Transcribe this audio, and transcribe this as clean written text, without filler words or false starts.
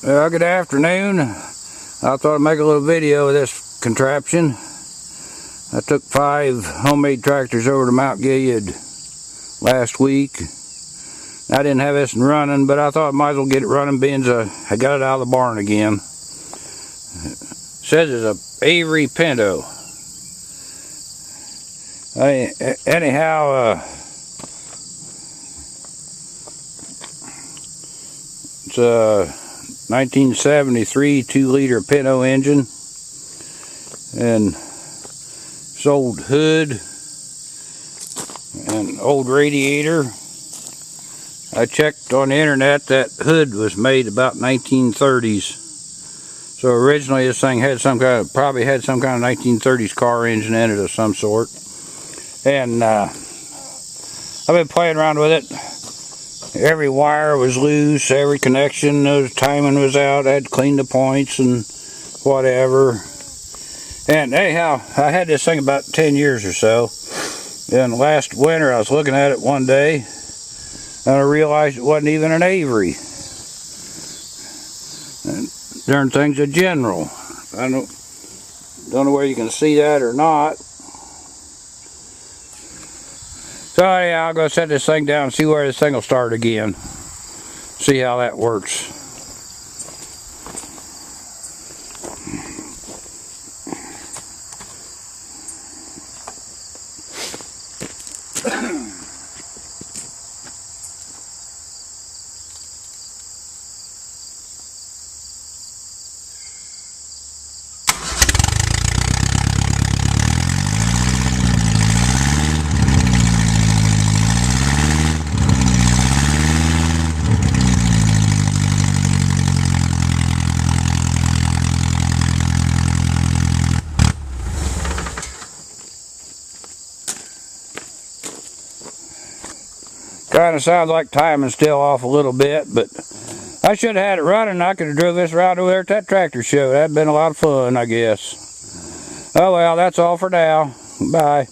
Well, good afternoon. I thought I'd make a little video of this contraption. I took 5 homemade tractors over to Mount Gilead last week. I didn't have this running, but I thought I might as well get it running being I got it out of the barn again. It says it's a Avery pinto. Anyhow, it's a 1973 2-liter pinto engine, and it's old hood and old radiator. I checked on the internet, that hood was made about 1930s. So originally this thing had probably had some kind of 1930s car engine in it of some sort. And I've been playing around with it. Every wire was loose, every connection, the timing was out. I had to clean the points and whatever. And anyhow, I had this thing about 10 years or so. And last winter I was looking at it one day, and I realized it wasn't even an Avery. And darn thing's a General. I don't know whether you can see that or not. So yeah, I'll go set this thing down and see where this thing will start again. See how that works. Kind of sounds like timing's still off a little bit, but I should have had it running. I could have drove this around over there at that tractor show. That'd been a lot of fun, I guess. Oh well, that's all for now. Bye.